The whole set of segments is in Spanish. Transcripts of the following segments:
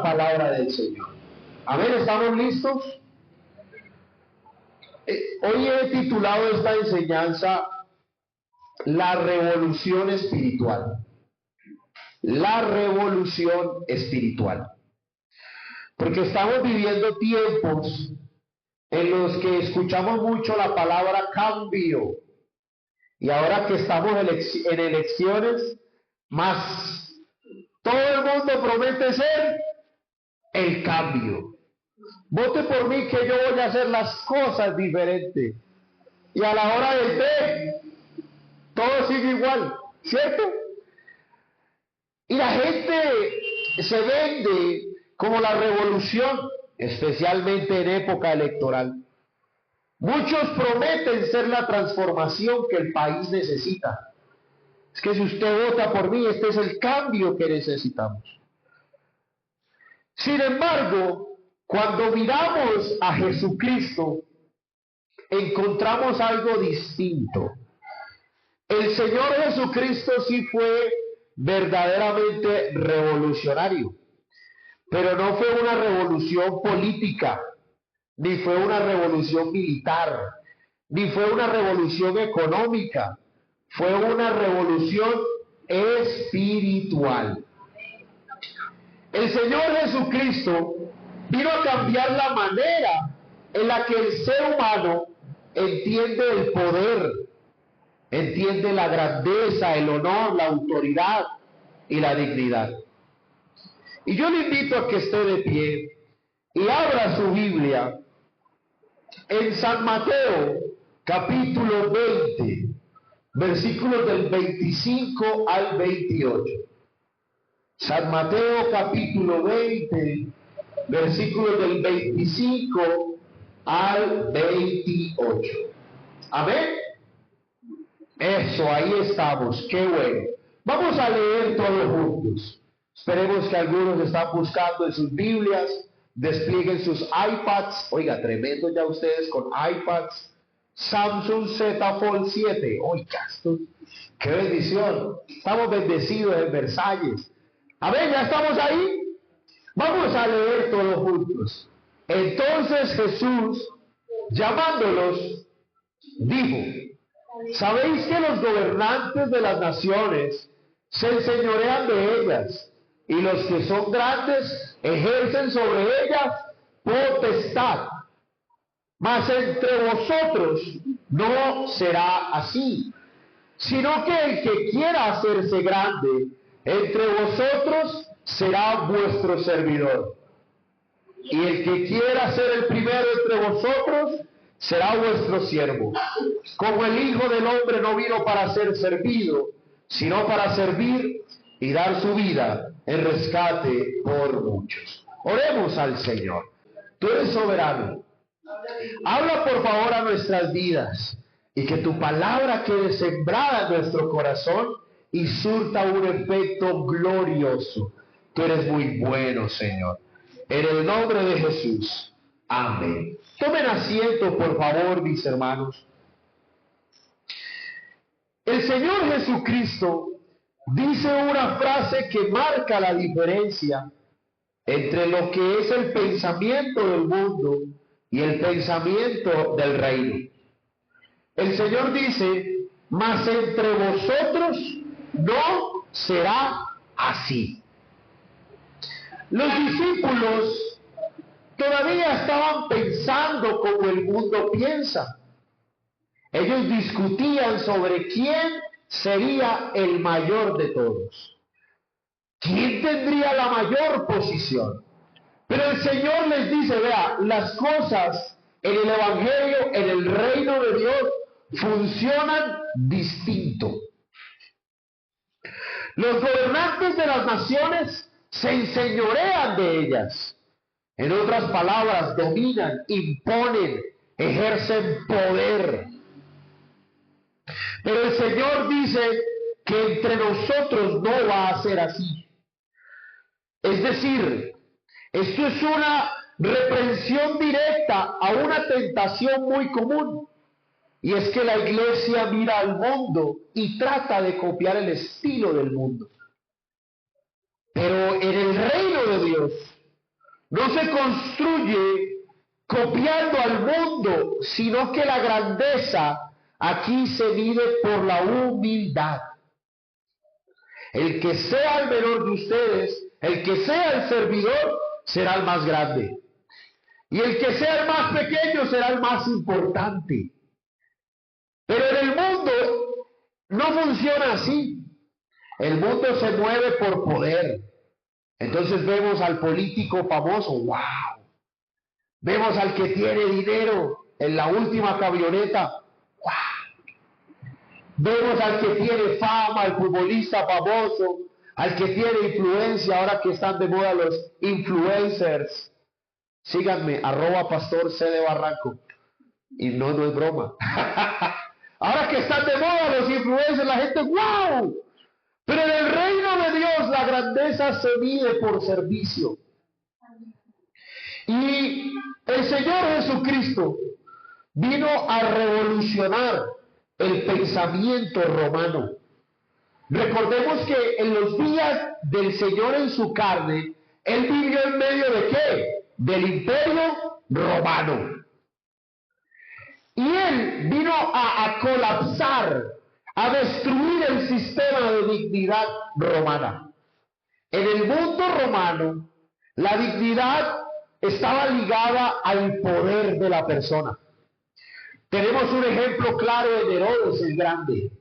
palabra del Señor. Amén, ¿estamos listos? Hoy he titulado esta enseñanza La revolución espiritual. La revolución espiritual. Porque estamos viviendo tiempos en los que escuchamos mucho la palabra cambio. Y ahora que estamos en elecciones, más todo el mundo promete ser el cambio. Vote por mí que yo voy a hacer las cosas diferentes. Y a la hora del té, todo sigue igual, ¿cierto? Y la gente se vende como la revolución, especialmente en época electoral. Muchos prometen ser la transformación que el país necesita. Es que si usted vota por mí, este es el cambio que necesitamos. Sin embargo, cuando miramos a Jesucristo, encontramos algo distinto. El Señor Jesucristo sí fue verdaderamente revolucionario, pero no fue una revolución política, ni fue una revolución militar, ni fue una revolución económica, fue una revolución espiritual. El Señor Jesucristo vino a cambiar la manera en la que el ser humano entiende el poder, entiende la grandeza, el honor, la autoridad y la dignidad. Y yo le invito a que esté de pie y abra su Biblia en San Mateo, capítulo 20, versículos del 25 al 28. San Mateo, capítulo 20, versículos del 25 al 28. Amén. Eso, ahí estamos, qué bueno. Vamos a leer todos juntos. Esperemos que algunos están buscando en sus Biblias, desplieguen sus iPads. Oiga, tremendo ya ustedes con iPads. Samsung Z Fold 7. Oiga, esto, qué bendición. Estamos bendecidos en Versalles. A ver, ¿ya estamos ahí? Vamos a leer todos juntos. Entonces Jesús, llamándolos, dijo: ¿sabéis que los gobernantes de las naciones se enseñorean de ellas, y los que son grandes ejercen sobre ellas potestad? Mas entre vosotros no será así, sino que el que quiera hacerse grande entre vosotros será vuestro servidor. Y el que quiera ser el primero entre vosotros será vuestro siervo. Como el Hijo del Hombre no vino para ser servido, sino para servir y dar su vida en rescate por muchos. Oremos al Señor. Tú eres soberano. Habla por favor a nuestras vidas y que tu palabra quede sembrada en nuestro corazón y surta un efecto glorioso. Tú eres muy bueno, Señor. En el nombre de Jesús. Amén. Tomen asiento, por favor, mis hermanos. El Señor Jesucristo dice una frase que marca la diferencia entre lo que es el pensamiento del mundo y el pensamiento del reino. El Señor dice: mas entre vosotros no será así. Los discípulos todavía estaban pensando como el mundo piensa. Ellos discutían sobre quién sería el mayor de todos, quién tendría la mayor posición. Pero el Señor les dice: vea, las cosas en el Evangelio, en el reino de Dios, funcionan distinto. Los gobernantes de las naciones se enseñorean de ellas. En otras palabras, dominan, imponen, ejercen poder. Pero el Señor dice que entre nosotros no va a ser así. Es decir, esto es una reprensión directa a una tentación muy común. Y es que la iglesia mira al mundo y trata de copiar el estilo del mundo. Pero en el reino de Dios, no se construye copiando al mundo, sino que la grandeza aquí se mide por la humildad. El que sea el menor de ustedes, el que sea el servidor, será el más grande. Y el que sea el más pequeño será el más importante. Pero en el mundo no funciona así. El mundo se mueve por poder. Entonces vemos al político famoso, wow. Vemos al que tiene dinero en la última camioneta, wow. Vemos al que tiene fama, al futbolista famoso, al que tiene influencia, ahora que están de moda los influencers. Síganme, @pastor_C_de_Barranco. Y no es broma. Ahora que están de moda los influencers, la gente, wow. Pero en el reino de Dios la grandeza se mide por servicio. Y el Señor Jesucristo vino a revolucionar el pensamiento romano. Recordemos que en los días del Señor en su carne, Él vivió en medio de ¿qué? Del imperio romano. Y Él vino a colapsar, a destruir el sistema de dignidad romana. En el mundo romano, la dignidad estaba ligada al poder de la persona. Tenemos un ejemplo claro en Herodes el Grande.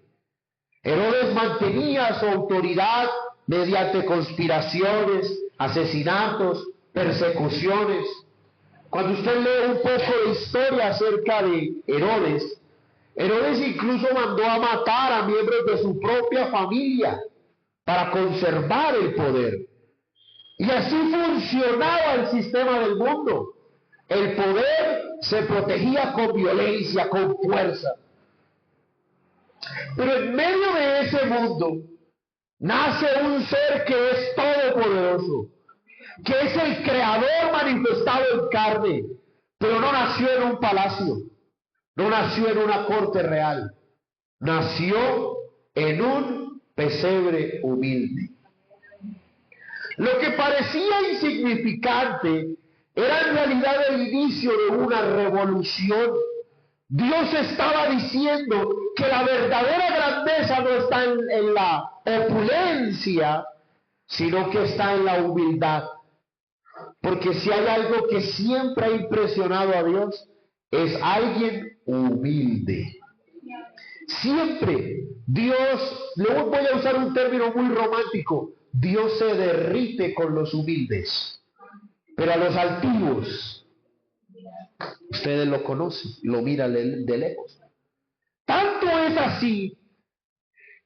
Herodes mantenía su autoridad mediante conspiraciones, asesinatos, persecuciones. Cuando usted lee un poco de historia acerca de Herodes, Herodes incluso mandó a matar a miembros de su propia familia para conservar el poder. Y así funcionaba el sistema del mundo. El poder se protegía con violencia, con fuerza. Pero en medio de ese mundo nace un ser que es todopoderoso, que es el creador manifestado en carne, pero no nació en un palacio, no nació en una corte real, nació en un pesebre humilde. Lo que parecía insignificante era en realidad el inicio de una revolución. Dios estaba diciendo que la verdadera grandeza no está en la opulencia, sino que está en la humildad. Porque si hay algo que siempre ha impresionado a Dios, es alguien humilde. Siempre Dios, luego voy a usar un término muy romántico, Dios se derrite con los humildes, pero a los altivos, ustedes lo conocen, lo miran de lejos. Tanto es así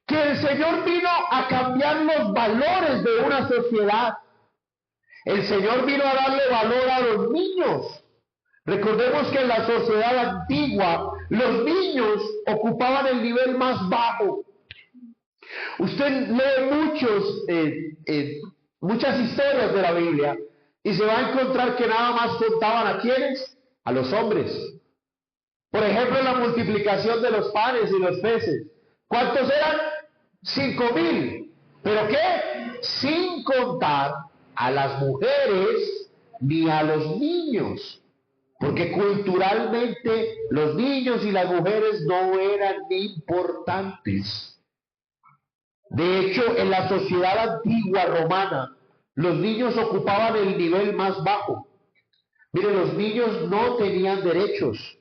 que el Señor vino a cambiar los valores de una sociedad. El Señor vino a darle valor a los niños. Recordemos que en la sociedad antigua los niños ocupaban el nivel más bajo. Usted lee muchas historias de la Biblia y se va a encontrar que nada más contaban ¿a quiénes? A los hombres. Por ejemplo, la multiplicación de los panes y los peces. ¿Cuántos eran? 5,000. ¿Pero qué? Sin contar a las mujeres ni a los niños. Porque culturalmente los niños y las mujeres no eran importantes. De hecho, en la sociedad antigua romana, los niños ocupaban el nivel más bajo. Miren, los niños no tenían derechos.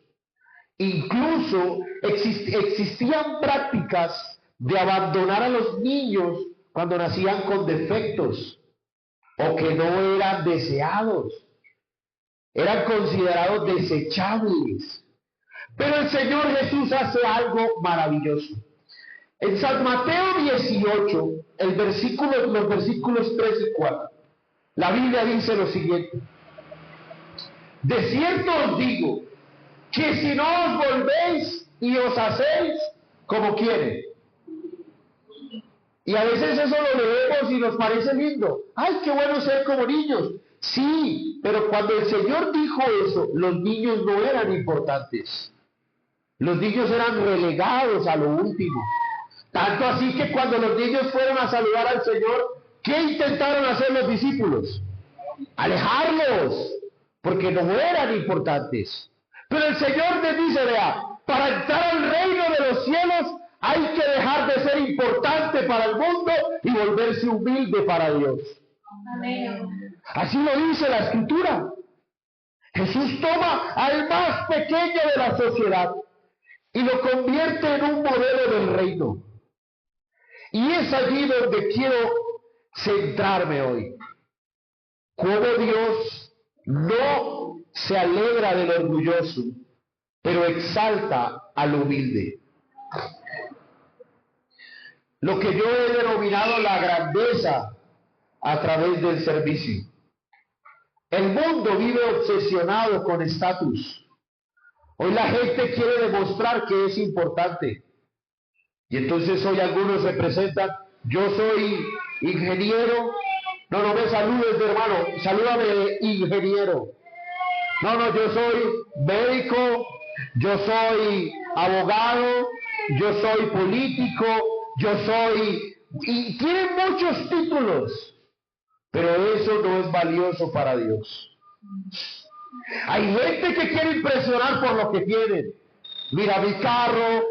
Incluso existían prácticas de abandonar a los niños cuando nacían con defectos o que no eran deseados. Eran considerados desechables. Pero el Señor Jesús hace algo maravilloso. En San Mateo 18, los versículos 3 y 4, la Biblia dice lo siguiente: de cierto os digo, que si no os volvéis y os hacéis como quieren. Y a veces eso lo leemos y nos parece lindo. ¡Ay, qué bueno ser como niños! Sí, pero cuando el Señor dijo eso, los niños no eran importantes. Los niños eran relegados a lo último. Tanto así que cuando los niños fueron a saludar al Señor, ¿qué intentaron hacer los discípulos? alejarlos, porque no eran importantes. Pero el Señor les dice, vea, para entrar al reino de los cielos hay que dejar de ser importante para el mundo y volverse humilde para Dios. Amén. Así lo dice la Escritura. Jesús toma al más pequeño de la sociedad y lo convierte en un modelo del reino. Y es allí donde quiero centrarme hoy. Cómo Dios no se alegra del orgulloso, pero exalta al humilde. Lo que yo he denominado la grandeza a través del servicio. El mundo vive obsesionado con estatus. Hoy la gente quiere demostrar que es importante. Y entonces hoy algunos se presentan, yo soy ingeniero. No me saludes, hermano, salúdame, ingeniero. No, yo soy médico, yo soy abogado, yo soy político, yo soy... Y tienen muchos títulos, pero eso no es valioso para Dios. Hay gente que quiere impresionar por lo que tienen. Mira mi carro,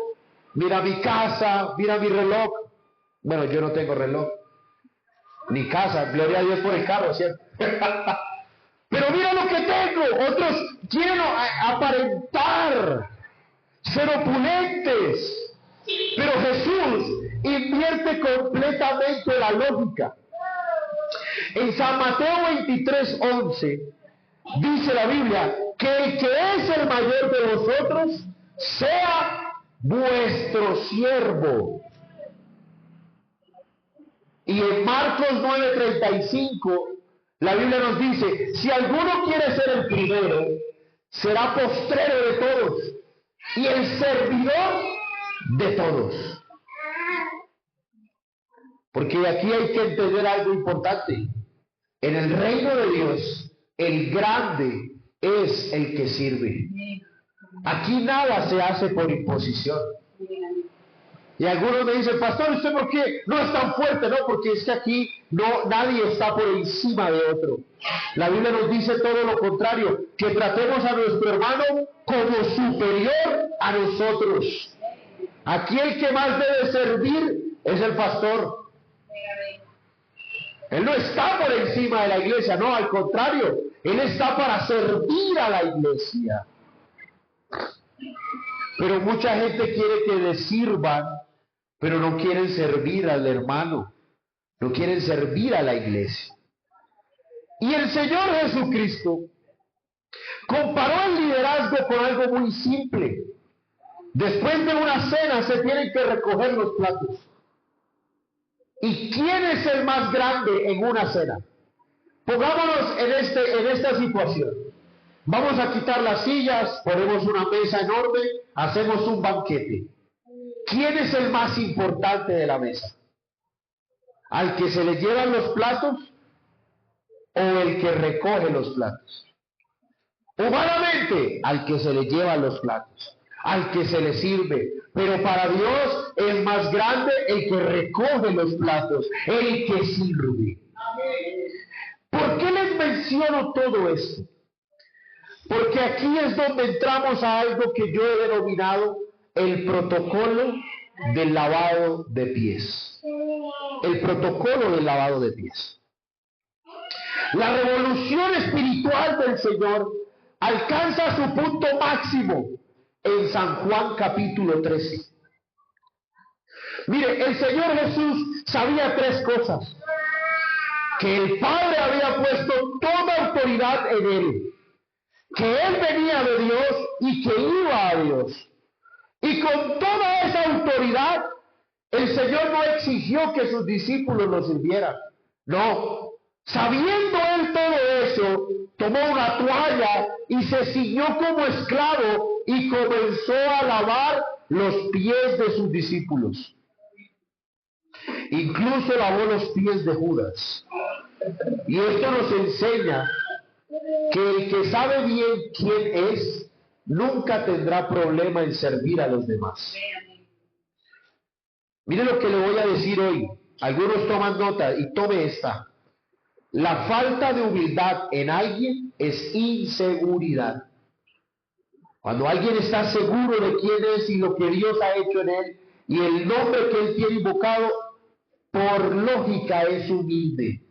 mira mi casa, mira mi reloj. Bueno, yo no tengo reloj, ni casa, gloria a Dios por el carro, ¿cierto? Pero mira lo que tengo. Otros quieren aparentar, ser opulentes. Pero Jesús invierte completamente la lógica. En San Mateo 23:11 dice la Biblia que el que es el mayor de vosotros sea vuestro siervo. Y en Marcos 9:35 la Biblia nos dice, si alguno quiere ser el primero, será postrero de todos y el servidor de todos. Porque aquí hay que entender algo importante. En el reino de Dios, el grande es el que sirve. Aquí nada se hace por imposición. Y algunos me dicen, pastor, ¿usted por qué no es tan fuerte? No, porque es que aquí nadie está por encima de otro. La Biblia nos dice todo lo contrario, que tratemos a nuestro hermano como superior a nosotros. Aquí el que más debe servir es el pastor. Él no está por encima de la iglesia, no, al contrario, él está para servir a la iglesia. Pero mucha gente quiere que le sirvan, pero no quieren servir al hermano, no quieren servir a la iglesia. Y el Señor Jesucristo comparó el liderazgo con algo muy simple. Después de una cena se tienen que recoger los platos. ¿Y quién es el más grande en una cena? Pongámonos en esta situación. Vamos a quitar las sillas, ponemos una mesa enorme, hacemos un banquete. ¿Quién es el más importante de la mesa? ¿Al que se le llevan los platos o el que recoge los platos? Humanamente, al que se le llevan los platos, al que se le sirve. Pero para Dios es más grande el que recoge los platos, el que sirve. ¿Por qué les menciono todo esto? Porque aquí es donde entramos a algo que yo he denominado el protocolo del lavado de pies. El protocolo del lavado de pies. La revolución espiritual del Señor alcanza su punto máximo en San Juan capítulo 13. Mire, el Señor Jesús sabía tres cosas. Que el Padre había puesto toda autoridad en Él. Que Él venía de Dios y que iba a Dios. Y con toda esa autoridad, el Señor no exigió que sus discípulos lo sirvieran. No. Sabiendo Él todo eso, tomó una toalla y se ciñó como esclavo y comenzó a lavar los pies de sus discípulos. Incluso lavó los pies de Judas. Y esto nos enseña que el que sabe bien quién es, nunca tendrá problema en servir a los demás. Mire lo que le voy a decir hoy. Algunos toman nota y tome esta. La falta de humildad en alguien es inseguridad. Cuando alguien está seguro de quién es y lo que Dios ha hecho en él y el nombre que él tiene invocado, por lógica es humilde,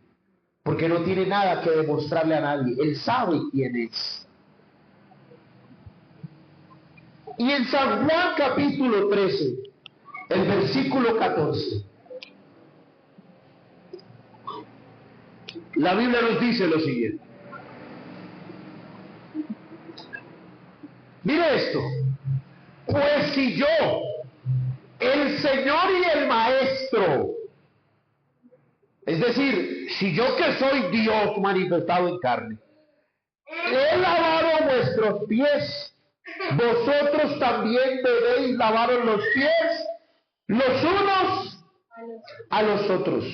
porque no tiene nada que demostrarle a nadie. Él sabe quién es. Y en San Juan capítulo 13, el versículo 14, la Biblia nos dice lo siguiente. Mire esto. Pues si yo, el Señor y el Maestro, es decir, si yo que soy Dios manifestado en carne, he lavado vuestros pies, vosotros también debéis lavaros los pies los unos a los otros.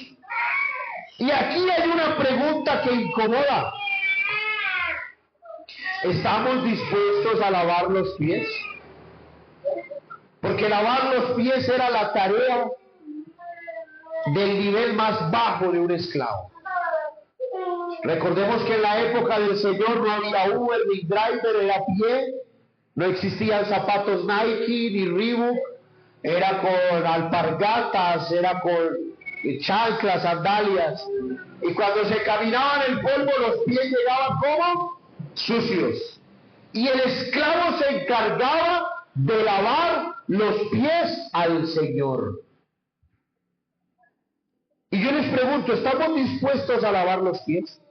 Y aquí hay una pregunta que incomoda. ¿Estamos dispuestos a lavar los pies? Porque lavar los pies era la tarea del nivel más bajo de un esclavo. Recordemos que en la época del Señor no había Uber ni Driver, era a pie, no existían zapatos Nike ni Reebok, era con alpargatas, era con chanclas, sandalias, y cuando se caminaba en el polvo los pies llegaban como sucios, y el esclavo se encargaba de lavar los pies al Señor. Y yo les pregunto, ¿estamos dispuestos a lavar los pies?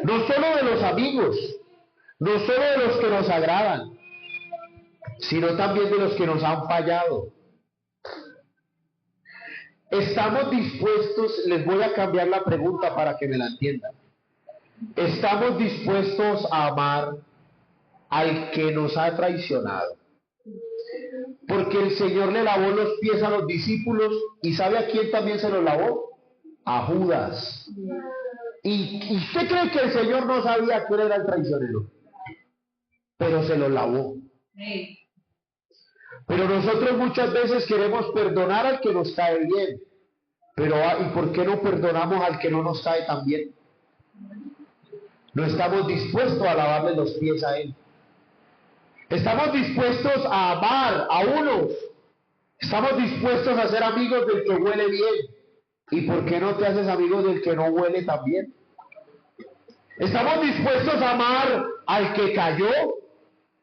No solo de los amigos, no solo de los que nos agradan, sino también de los que nos han fallado. ¿Estamos dispuestos? Les voy a cambiar la pregunta para que me la entiendan. ¿Estamos dispuestos a amar al que nos ha traicionado? Porque el Señor le lavó los pies a los discípulos, ¿y sabe a quién también se los lavó? A Judas. ¿Y usted cree que el Señor no sabía quién era el traicionero? Pero se los lavó. Pero nosotros muchas veces queremos perdonar al que nos cae bien. Pero ¿y por qué no perdonamos al que no nos cae tan bien? No estamos dispuestos a lavarle los pies a él. Estamos dispuestos a amar a unos. Estamos dispuestos a ser amigos del que huele bien. ¿Y por qué no te haces amigos del que no huele tan bien? Estamos dispuestos a amar al que cayó.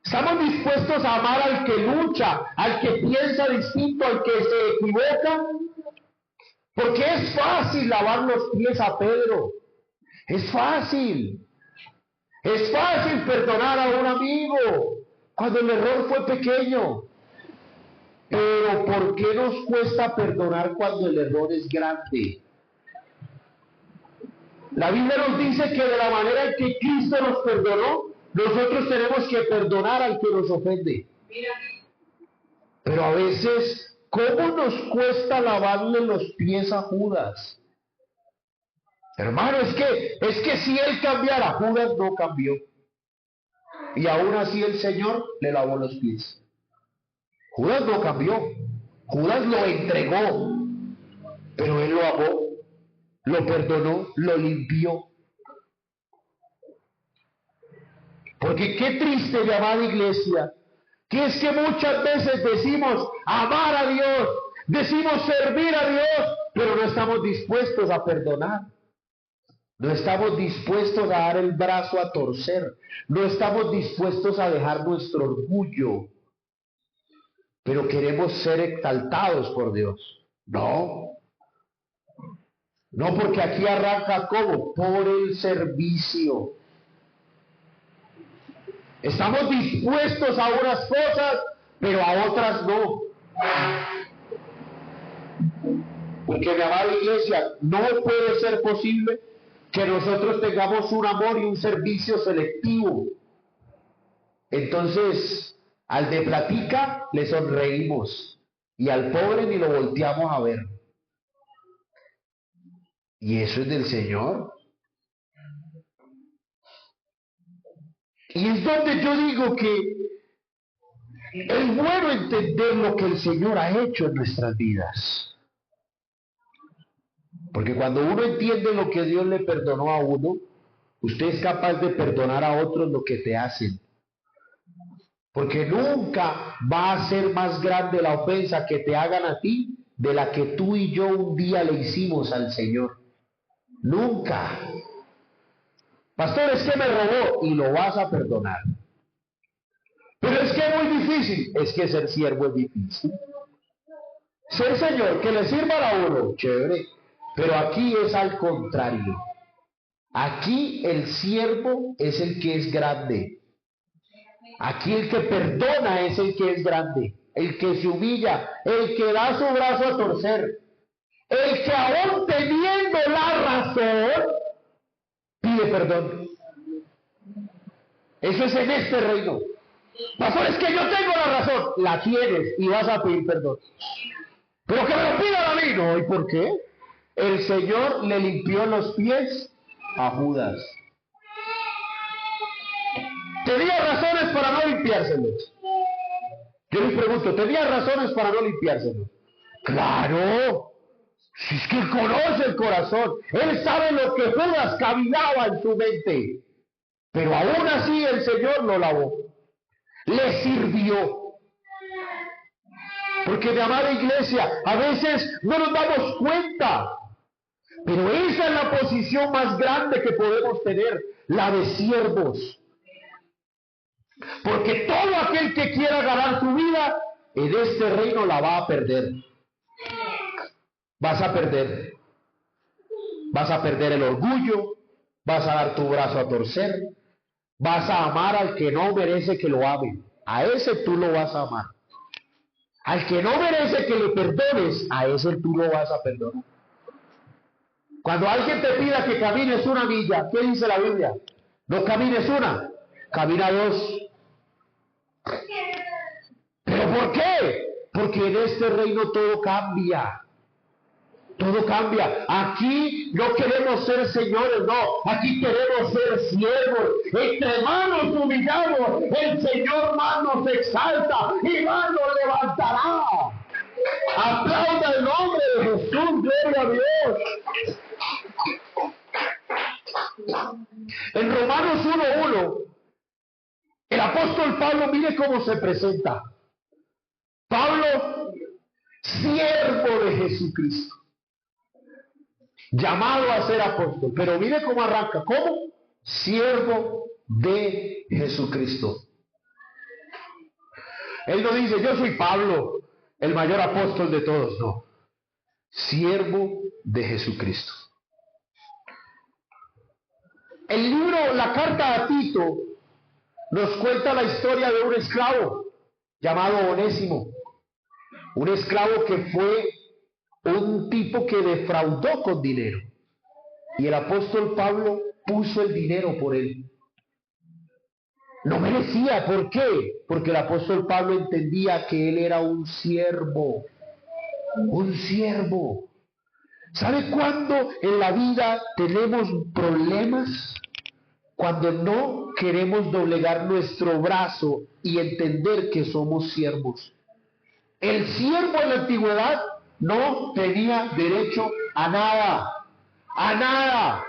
Estamos dispuestos a amar al que lucha, al que piensa distinto, al que se equivoca. Porque es fácil lavar los pies a Pedro. Es fácil. Es fácil perdonar a un amigo cuando el error fue pequeño. Pero ¿por qué nos cuesta perdonar cuando el error es grande? La Biblia nos dice que de la manera en que Cristo nos perdonó, nosotros tenemos que perdonar al que nos ofende. Pero a veces, ¿cómo nos cuesta lavarle los pies a Judas? Hermano, es que si él cambiara, Judas no cambió. Y aún así el Señor le lavó los pies. Judas no cambió. Judas lo entregó. Pero él lo amó, lo perdonó, lo limpió. Porque qué triste, mi amada iglesia, que es que muchas veces decimos amar a Dios, decimos servir a Dios, pero no estamos dispuestos a perdonar. No estamos dispuestos a dar el brazo a torcer. No estamos dispuestos a dejar nuestro orgullo. Pero queremos ser exaltados por Dios. No. No, porque aquí arranca ¿cómo? Por el servicio. Estamos dispuestos a unas cosas, pero a otras no. Porque, mi amada iglesia, no puede ser posible que nosotros tengamos un amor y un servicio selectivo. Entonces, al de platica le sonreímos y al pobre ni lo volteamos a ver. ¿Y eso es del Señor? Y es donde yo digo que es bueno entender lo que el Señor ha hecho en nuestras vidas. Porque cuando uno entiende lo que Dios le perdonó a uno, usted es capaz de perdonar a otros lo que te hacen. Porque nunca va a ser más grande la ofensa que te hagan a ti de la que tú y yo un día le hicimos al Señor. Nunca. Pastor, es que me robó, y lo vas a perdonar. Pero es que es muy difícil. Es que ser siervo es difícil. Ser Señor, que le sirva a uno, chévere. Pero aquí es al contrario. Aquí el siervo es el que es grande. Aquí el que perdona es el que es grande. El que se humilla, el que da su brazo a torcer. El que aún teniendo la razón, pide perdón. Eso es en este reino. Pastor, es que yo tengo la razón. La tienes y vas a pedir perdón. Pero que me lo pidan a mí, no. ¿Y por qué? El Señor le limpió los pies a Judas. Tenía razones para no limpiárselos. Yo les pregunto, ¿tenía razones para no limpiárselos? Claro. Si es que Él conoce el corazón. Él sabe lo que Judas caminaba en su mente. Pero aún así el Señor lo lavó. Le sirvió. Porque, mi amada iglesia, a veces no nos damos cuenta. Pero esa es la posición más grande que podemos tener, la de siervos. Porque todo aquel que quiera ganar su vida, en este reino la va a perder. Vas a perder. Vas a perder el orgullo, vas a dar tu brazo a torcer, vas a amar al que no merece que lo amen. A ese tú lo vas a amar. Al que no merece que le perdones, a ese tú lo vas a perdonar. Cuando alguien te pida que camines una milla, ¿qué dice la Biblia? No camines una, camina dos. ¿Pero por qué? Porque en este reino todo cambia. Todo cambia. Aquí no queremos ser señores, no. Aquí queremos ser siervos. Entre manos humillamos, el Señor más nos exalta y más nos levantará. Aplauda el nombre de Jesús, gloria a Dios. En Romanos 1:1, el apóstol Pablo, mire cómo se presenta. Pablo, siervo de Jesucristo, llamado a ser apóstol, pero mire cómo arranca. ¿Cómo? Siervo de Jesucristo. Él no dice, yo soy Pablo, el mayor apóstol de todos. No, siervo de Jesucristo. El libro, la carta a Tito, nos cuenta la historia de un esclavo llamado Onésimo. Un esclavo que fue un tipo que defraudó con dinero. Y el apóstol Pablo puso el dinero por él. No merecía. ¿Por qué? Porque el apóstol Pablo entendía que él era un siervo. Un siervo. ¿Sabe cuándo en la vida tenemos problemas? Cuando no queremos doblegar nuestro brazo y entender que somos siervos. El siervo en la antigüedad no tenía derecho a nada. A nada.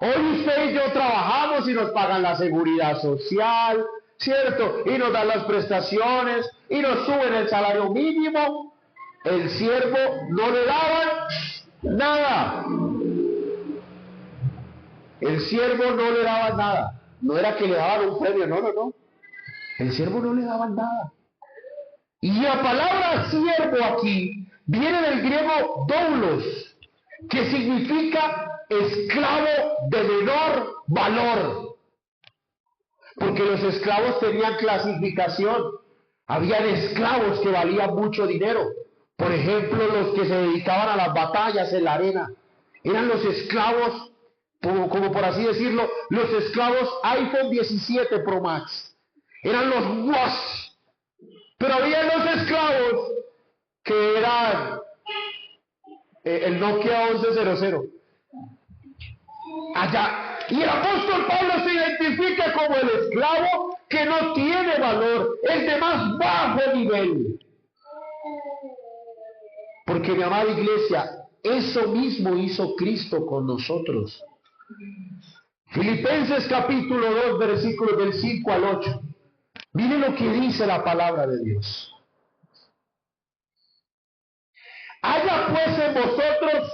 Hoy usted y yo trabajamos y nos pagan la seguridad social, ¿cierto? Y nos dan las prestaciones y nos suben el salario mínimo. El siervo no le daban nada. El siervo no le daban nada. No era que le daban un premio, no. El siervo no le daban nada. Y la palabra siervo aquí viene del griego doulos, que significa esclavo de menor valor. Porque los esclavos tenían clasificación. Habían esclavos que valían mucho dinero. Por ejemplo, los que se dedicaban a las batallas en la arena. Eran los esclavos, como por así decirlo, los esclavos iPhone 17 Pro Max. Eran los WAS. Pero había los esclavos que eran el Nokia 1100. Allá. Y el apóstol Pablo se identifica como el esclavo que no tiene valor, el de más bajo nivel. Porque, mi amada iglesia, eso mismo hizo Cristo con nosotros. Filipenses capítulo 2, versículos del 5 al 8. Miren lo que dice la palabra de Dios. Haya pues en vosotros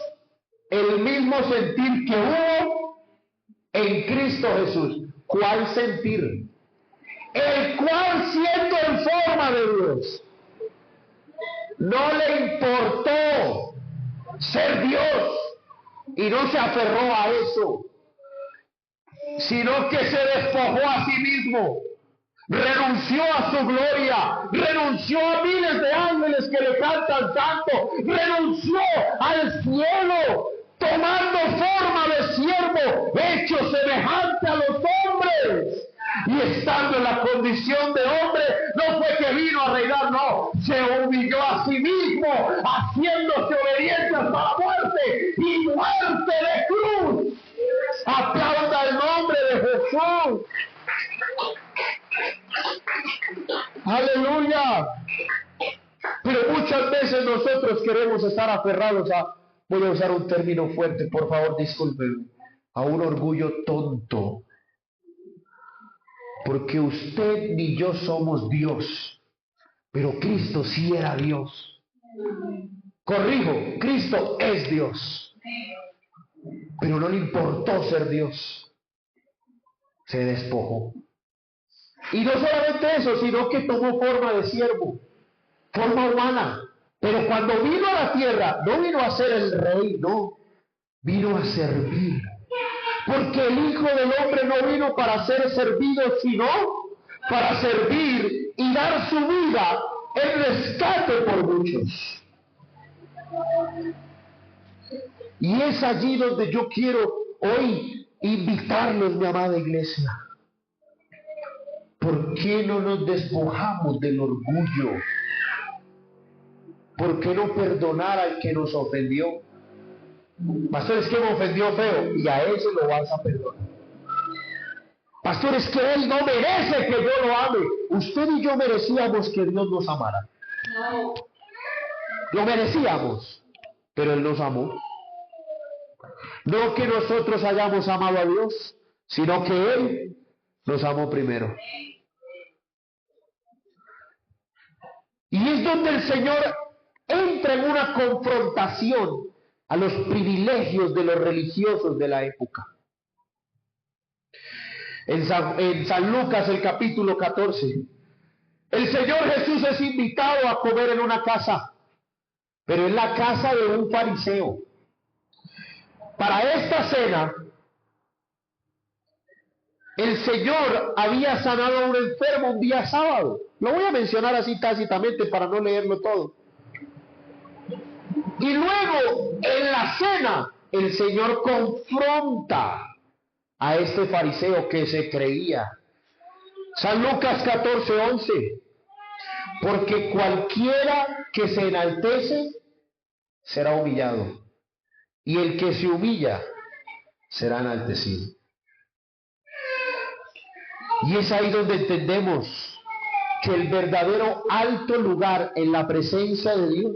el mismo sentir que hubo en Cristo Jesús. ¿Cuál sentir? El cual, siendo en forma de Dios, no le importó ser Dios y no se aferró a eso, sino que se despojó a sí mismo, renunció a su gloria, renunció a miles de ángeles que le cantan santo, renunció al cielo, tomando forma de siervo, hecho semejante a los hombres. Y estando en la condición de hombre, no fue que vino a reinar, no, se humilló a sí mismo, haciéndose obediente hasta la muerte y muerte de cruz. Aplauda el nombre de Jesús. Aleluya. Pero muchas veces nosotros queremos estar aferrados a, voy a usar un término fuerte, por favor discúlpenme, a un orgullo tonto. Porque usted ni yo somos Dios, pero Cristo sí era Dios. Corrijo, Cristo es Dios, pero no le importó ser Dios, se despojó. Y no solamente eso, sino que tomó forma de siervo, forma humana. Pero cuando vino a la tierra, no vino a ser el rey, no, vino a servir. Porque el Hijo del Hombre no vino para ser servido, sino para servir y dar su vida en rescate por muchos. Y es allí donde yo quiero hoy invitarlos, mi amada iglesia. ¿Por qué no nos despojamos del orgullo? ¿Por qué no perdonar al que nos ofendió? Pastor, es que me ofendió feo, y a ese lo vas a perdonar. Pastor, es que él no merece que yo lo ame. Usted y yo merecíamos que Dios nos amara. No. Lo merecíamos, pero Él nos amó. No que nosotros hayamos amado a Dios, sino que Él nos amó primero. Y es donde el Señor entra en una confrontación a los privilegios de los religiosos de la época. En San Lucas, el capítulo 14, el Señor Jesús es invitado a comer en una casa, pero en la casa de un fariseo. Para esta cena, el Señor había sanado a un enfermo un día sábado. Lo voy a mencionar así tácitamente para no leerlo todo. Y luego, en la cena, el Señor confronta a este fariseo que se creía. San Lucas 14:11. Porque cualquiera que se enaltece será humillado, y el que se humilla será enaltecido. Y es ahí donde entendemos que el verdadero alto lugar en la presencia de Dios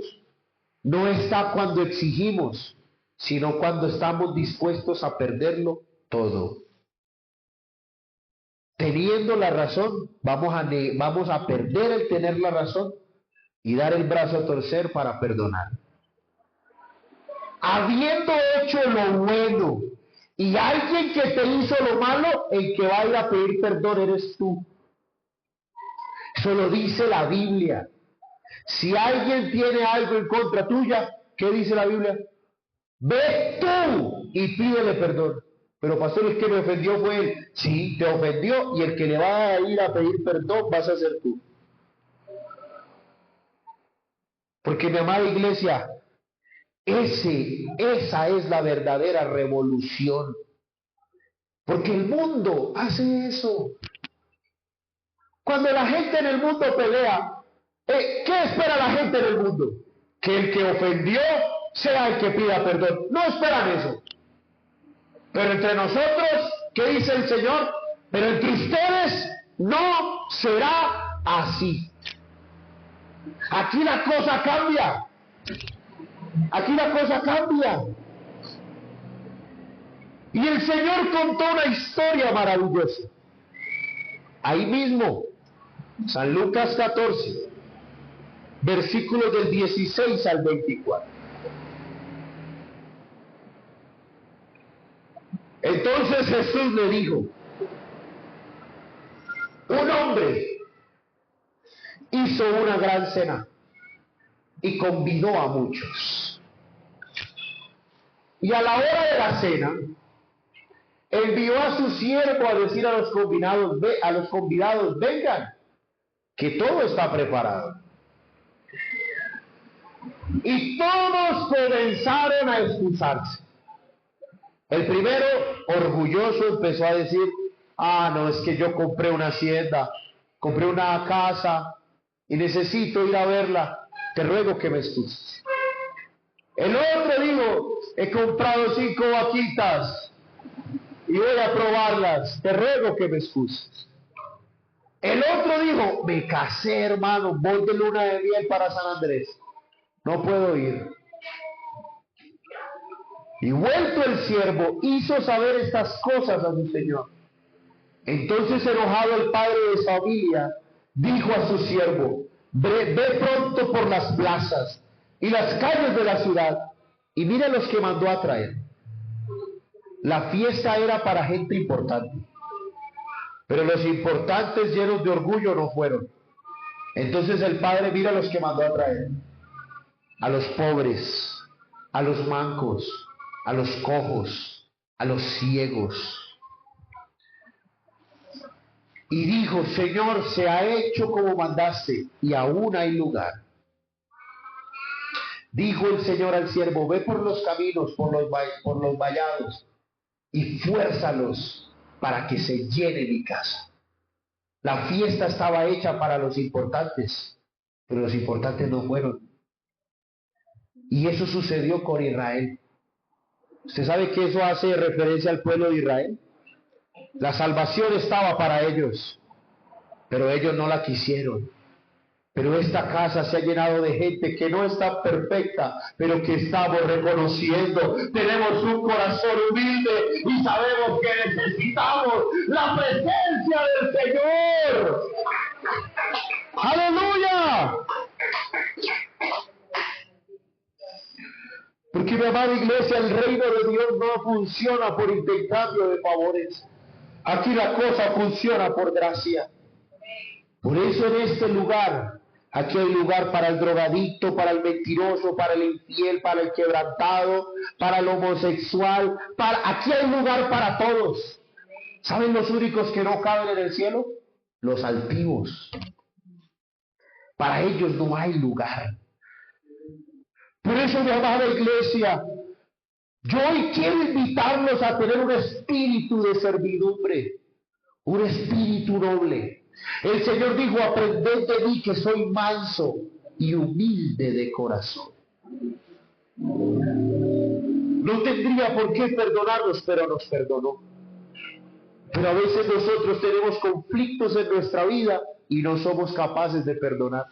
no está cuando exigimos, sino cuando estamos dispuestos a perderlo todo. Teniendo la razón, vamos a perder el tener la razón y dar el brazo a torcer para perdonar. Habiendo hecho lo bueno y alguien que te hizo lo malo, el que va a ir a pedir perdón eres tú. Eso lo dice la Biblia. Si alguien tiene algo en contra tuya, ¿qué dice la Biblia? Ve tú y pídele perdón. Pero pastor, es que me ofendió fue él. Sí, te ofendió, y el que le va a ir a pedir perdón vas a ser tú. Porque mi amada iglesia, esa es la verdadera revolución. Porque el mundo hace eso. Cuando la gente en el mundo pelea, ¿qué espera la gente en el mundo? Que el que ofendió sea el que pida perdón. No esperan eso. Pero entre nosotros, ¿qué dice el Señor? Pero entre ustedes no será así. Aquí la cosa cambia. Aquí la cosa cambia. Y el Señor contó una historia maravillosa. Ahí mismo, San Lucas 14, versículos del 16 al 24. Entonces Jesús le dijo: un hombre hizo una gran cena y convidó a muchos. Y a la hora de la cena, envió a su siervo a decir a los convidados, vengan, que todo está preparado. Y todos comenzaron a excusarse. El primero, orgulloso, empezó a decir: no, es que yo compré una hacienda, compré una casa y necesito ir a verla, te ruego que me excuses. El otro dijo: he comprado 5 vaquitas y voy a probarlas, te ruego que me excuses. El otro dijo: me casé, hermano, voy de luna de miel para San Andrés, no puedo ir. Y vuelto el siervo, hizo saber estas cosas a su señor. Entonces, enojado el padre de familia, dijo a su siervo: ve pronto por las plazas y las calles de la ciudad y mira los que mandó a traer. La fiesta era para gente importante, pero los importantes llenos de orgullo no fueron. Entonces el padre mira a los que mandó a traer: a los pobres, a los mancos, a los cojos, a los ciegos. Y dijo: Señor, se ha hecho como mandaste, y aún hay lugar. Dijo el Señor al siervo: ve por los caminos, por los vallados, y fuérzalos para que se llene mi casa. La fiesta estaba hecha para los importantes, pero los importantes no fueron. Y eso sucedió con Israel. ¿Usted sabe que eso hace referencia al pueblo de Israel? La salvación estaba para ellos, pero ellos no la quisieron. Pero esta casa se ha llenado de gente que no está perfecta, pero que estamos reconociendo. Tenemos un corazón humilde y sabemos que necesitamos la presencia del Señor. ¡Aleluya! Porque, mi amada iglesia, el reino de Dios no funciona por intercambio de favores. Aquí la cosa funciona por gracia. Por eso en este lugar, aquí hay lugar para el drogadicto, para el mentiroso, para el infiel, para el quebrantado, para el homosexual. Aquí hay lugar para todos. ¿Saben los únicos que no caben en el cielo? Los altivos. Para ellos no hay lugar. Por eso, mi amada iglesia, yo hoy quiero invitarlos a tener un espíritu de servidumbre, un espíritu noble. El Señor dijo: aprended de mí, que soy manso y humilde de corazón. No tendría por qué perdonarnos, pero nos perdonó. Pero a veces nosotros tenemos conflictos en nuestra vida y no somos capaces de perdonar.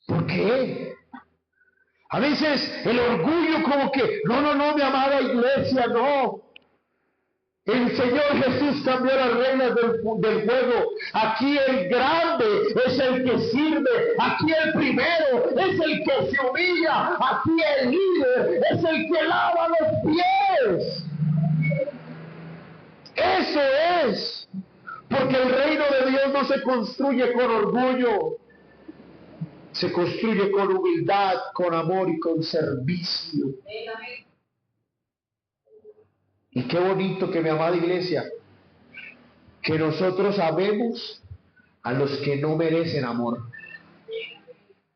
¿Por qué? A veces el orgullo como que, no, mi amada iglesia, no. El Señor Jesús cambió las reglas del juego. Aquí el grande es el que sirve. Aquí el primero es el que se humilla. Aquí el líder es el que lava los pies. Eso es. Porque el reino de Dios no se construye con orgullo. Se construye con humildad, con amor y con servicio. Y qué bonito que, mi amada iglesia, que nosotros amemos a los que no merecen amor.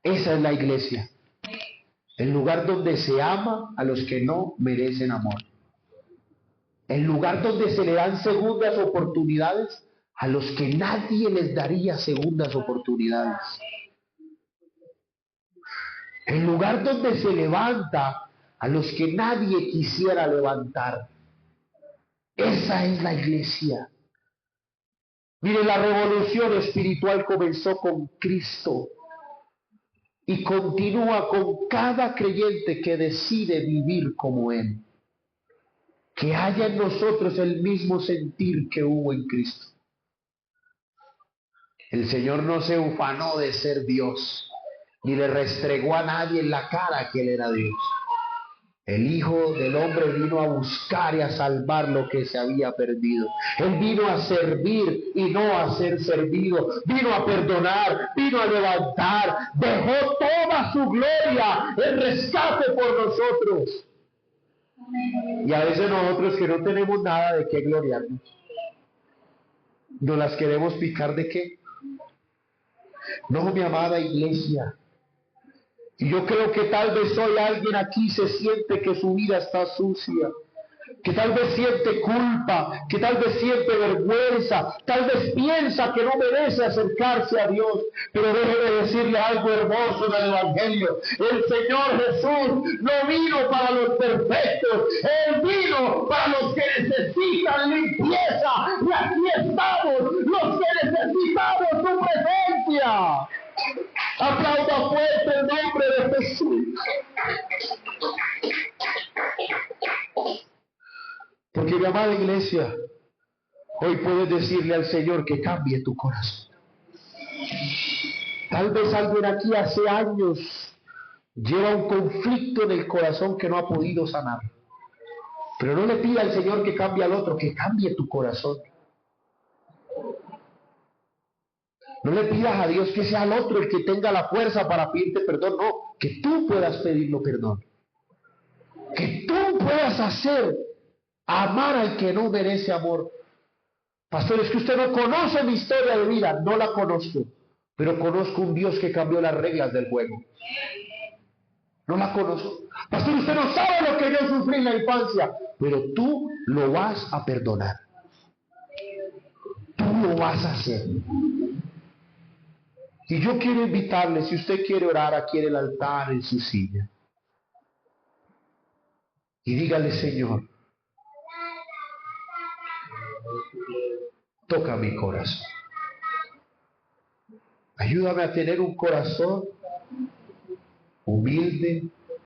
Esa es la iglesia. El lugar donde se ama a los que no merecen amor. El lugar donde se le dan segundas oportunidades a los que nadie les daría segundas oportunidades. El lugar donde se levanta a los que nadie quisiera levantar. Esa es la iglesia. Mire, la revolución espiritual comenzó con Cristo. y continúa con cada creyente que decide vivir como Él. Que haya en nosotros el mismo sentir que hubo en Cristo. El Señor no se ufanó de ser Dios, ni le restregó a nadie en la cara que Él era Dios. El Hijo del Hombre vino a buscar y a salvar lo que se había perdido. Él vino a servir y no a ser servido. Vino a perdonar, vino a levantar, dejó toda su gloria, el rescate por nosotros. Y a veces nosotros que no tenemos nada de qué gloriarnos, ¿nos las queremos picar de qué? No, mi amada iglesia. Y yo creo que tal vez hoy alguien aquí se siente que su vida está sucia, que tal vez siente culpa, que tal vez siente vergüenza, tal vez piensa que no merece acercarse a Dios. Pero déjeme decirle algo hermoso del Evangelio. El Señor Jesús no vino para los perfectos, Él vino para los que necesitan limpieza. Y aquí estamos, los que necesitamos su presencia. Aplauda fuerte el nombre de Jesús. Porque, mi amada iglesia, hoy puedes decirle al Señor que cambie tu corazón. Tal vez alguien aquí hace años lleva un conflicto en el corazón que no ha podido sanar. Pero no le pida al Señor que cambie al otro, que cambie tu corazón. No le pidas a Dios que sea el otro el que tenga la fuerza para pedirte perdón, no, que tú puedas pedirlo perdón. Que tú puedas amar al que no merece amor. Pastor, es que usted no conoce mi historia de vida. No la conozco, pero conozco un Dios que cambió las reglas del juego. No la conozco. Pastor, usted no sabe lo que yo sufrí en la infancia, pero tú lo vas a perdonar. Tú lo vas a hacer. Y yo quiero invitarle, si usted quiere orar aquí en el altar, en su silla, y dígale: Señor, toca mi corazón. Ayúdame a tener un corazón humilde,